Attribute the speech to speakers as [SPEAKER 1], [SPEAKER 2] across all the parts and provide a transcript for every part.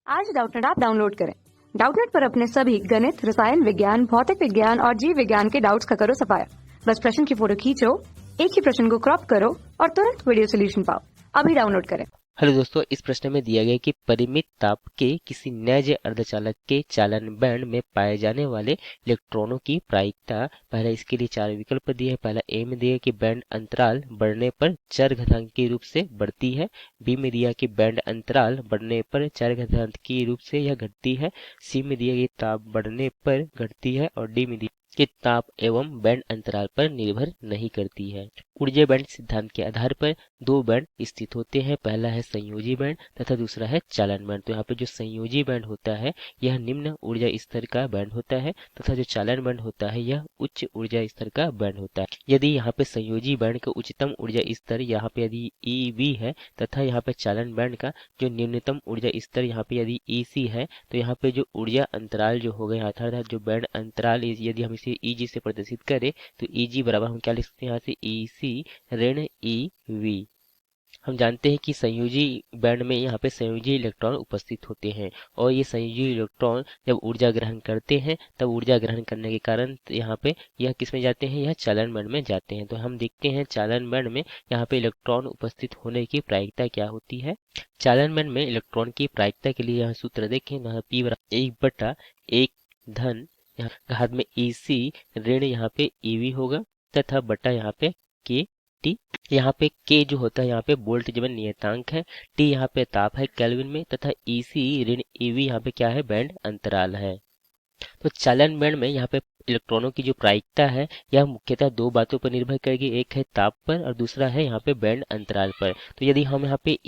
[SPEAKER 1] आज Doubtnut app download करें। Doubtnut पर अपने सभी गणित, रसायन विज्ञान, भौतिक विज्ञान और जीव विज्ञान के डाउट्स का करो सफाया। बस प्रश्न की फोटो खींचो, एक ही प्रश्न को क्रॉप करो और तुरंत वीडियो सोल्यूशन पाओ। अभी डाउनलोड करें।
[SPEAKER 2] हेलो दोस्तों, इस प्रश्न में दिया गया कि परिमित ताप के किसी नैज अर्धचालक के चालन बैंड में पाए जाने वाले इलेक्ट्रॉनों की प्रायिकता। पहला इसके लिए चार विकल्प दिए हैं। पहला ए में दिया कि बैंड अंतराल बढ़ने पर चरघातांकी रूप से बढ़ती है। बी में दिया कि बैंड अंतराल बढ़ने पर चरघातांकी रूप से यह घटती है। सी में दिया कि ताप बढ़ने पर घटती है और डी में दिया कि ताप एवं बैंड अंतराल पर निर्भर नहीं करती है। ऊर्जा बैंड सिद्धांत के आधार पर दो बैंड स्थित होते हैं। पहला है संयोजी बैंड तथा दूसरा है चालन बैंड। तो यहाँ पे जो संयोजी बैंड होता है यह निम्न ऊर्जा स्तर का बैंड होता है तथा जो चालन बैंड होता है यह उच्च ऊर्जा स्तर का बैंड होता है। यदि यहाँ पे संयोजी बैंड का उच्चतम ऊर्जा स्तर यहाँ पे यदि EV है तथा यहाँ पे चालन बैंड का जो निम्नतम ऊर्जा स्तर यहाँ पे यदि EC है, तो यहाँ पे जो ऊर्जा अंतराल जो हो गया अर्थात जो बैंड अंतराल यदि हम इसे EG से प्रदर्शित करें तो EG बराबर हम क्या लिख सकते हैं यहाँ से EC ऋण EV। हम जानते हैं कि संयोजी बैंड में यहाँ पे संयोजी इलेक्ट्रॉन उपस्थित होते हैं और ये संयोजी इलेक्ट्रॉन जब ऊर्जा ग्रहण करते हैं तब ऊर्जा ग्रहण करने के कारण यहाँ पे यह किस में जाते हैं, यह चालन बैंड में जाते हैं। तो हम देखते हैं चालन बैंड में यहाँ पे इलेक्ट्रॉन उपस्थित होने की प्रायिकता क्या होती है। चालन बैंड में इलेक्ट्रॉन की प्रायिकता के लिए यह सूत्र देखें, P बराबर 1/1 धन यहाँ घात में EC ऋण यहाँ पे EV होगा तथा बटा यहाँ पे K T। यहाँ पे K जो होता है यहाँ पे वोल्ट जीवन नियतांक है, T यहाँ पे ताप है केल्विन में तथा EC ऋण EV यहाँ पे क्या है, बैंड अंतराल है। तो चालन बैंड में यहाँ पे इलेक्ट्रॉनों की जो प्रायिकता है यह मुख्यतः दो बातों पर निर्भर करेगी, एक है ताप पर और दूसरा है यहाँ पे बैंड अंतराल पर। तो यदि हम यहाँ पे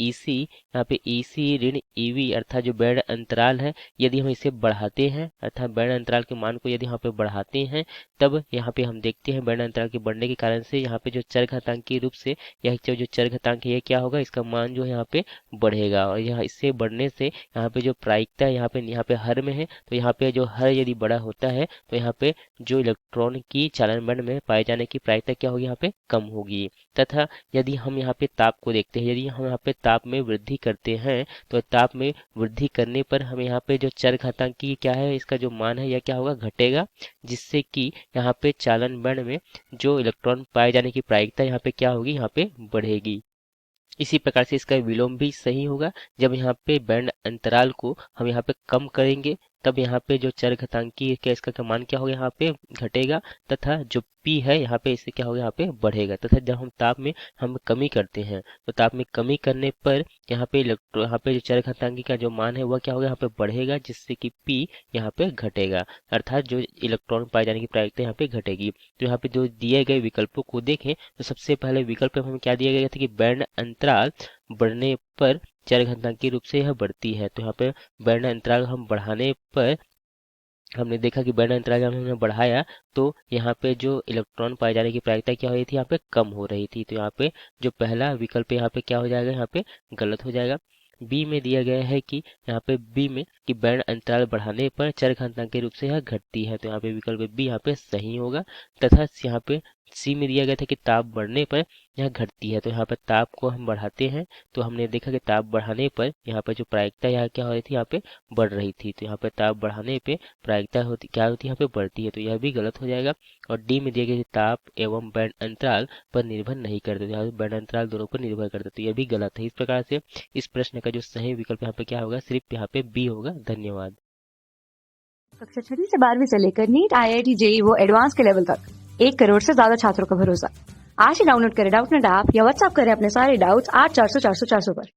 [SPEAKER 2] EC ऋण EV अर्थात जो बैंड अंतराल है यदि हम इसे बढ़ाते हैं अर्थात बैंड अंतराल के मान को यदि यहाँ पे बढ़ाते हैं तब यहाँ पे हम देखते हैं बैंड अंतराल के बढ़ने के कारण से यहाँ पे जो चरघातांकी रूप से यह जो चरघातांक है क्या होगा, इसका मान जो है यहाँ पे बढ़ेगा और यहाँ इससे बढ़ने से यहाँ पे जो प्रायिकता यहाँ पे हर में है, तो यहाँ पे जो हर यदि बड़ा होता है तो यहाँ पे जो इलेक्ट्रॉन की चालन बैंड में पाए जाने की प्रायिकता क्या होगी, यहाँ पे कम होगी। तथा यदि हम यहाँ पे ताप को देखते हैं, यदि हम यहाँ पे ताप में वृद्धि करते हैं तो ताप में वृद्धि करने पर हमें यहाँ पे जो चरघातांकी क्या है इसका जो मान है यह क्या होगा, घटेगा, जिससे कि यहाँ पे चालन बैंड में जो इलेक्ट्रॉन पाए जाने की प्रायिकता यहाँ पे क्या होगी, यहाँ पे बढ़ेगी। इसी प्रकार से इसका विलोम भी सही होगा। जब यहाँ पे बैंड अंतराल को हम यहाँ पे कम करेंगे तब यहाँ पे जो चरघातांकी का इसका मान क्या होगा, यहाँ पे घटेगा तथा जो P है यहाँ पे इससे क्या होगा, यहाँ पे बढ़ेगा। तथा जब हम ताप में हम कमी करते हैं तो ताप में कमी करने पर यहाँ पे जो चरघातांकी का जो मान है वह क्या होगा, यहाँ पे बढ़ेगा, जिससे कि P यहाँ पे घटेगा अर्थात जो इलेक्ट्रॉन पाए जाने की प्रायिकता यहाँ पे घटेगी। तो यहाँ पे जो दिए गए विकल्पों को देखें तो सबसे पहले विकल्प में हमें क्या दिया गया था कि बैंड अंतराल बढ़ने पर चरघातांकी रूप से यह बढ़ती है। तो यहाँ पे बैंड अंतराल हम बढ़ाने पर हमने देखा कि बैंड अंतराल जब हमने बढ़ाया तो यहाँ पे जो इलेक्ट्रॉन पाए जाने की प्रायिकता क्या हो रही थी, यहाँ पे कम हो रही थी। तो यहाँ पे जो पहला विकल्प यहाँ पे क्या हो जाएगा, यहाँ पे गलत हो जाएगा। बी में दिया गया है कि यहाँ पे बी में कि बैंड अंतराल बढ़ाने पर चरघातांकी रूप से यह घटती है। तो यहाँ पे विकल्प बी यहाँ पे सही होगा। तथा यहाँ पे सी में दिया गया था कि ताप बढ़ने पर यह घटती है। तो यहाँ पर ताप को हम बढ़ाते हैं तो हमने देखा कि ताप बढ़ाने पर यहाँ पर जो प्रायिकता यहाँ क्या हो रही थी, यहाँ पे बढ़ रही थी। तो यहाँ पे ताप बढ़ाने पे प्रायिकता होती क्या होती है, यहाँ पे बढ़ती है। तो यह भी गलत हो जाएगा। और डी में दिया गया कि ताप एवं बैंड अंतराल पर निर्भर नहीं करते, तो यहाँ पे बैंड अंतराल दोनों पर निर्भर करते, तो यह भी गलत है। इस प्रकार से इस प्रश्न का जो सही विकल्प यहाँ पे क्या होगा, सिर्फ यहाँ पे बी होगा। धन्यवाद।
[SPEAKER 1] कक्षा 6 से 12वीं से लेकर नीट, IIT, JEE वो एडवांस के लेवल तक 1 करोड़ से ज्यादा छात्रों का भरोसा। आज ही डाउनलोड करें डाउटनेट ऐप या व्हाट्सएप करें अपने सारे डाउट्स 8400 400 400 पर।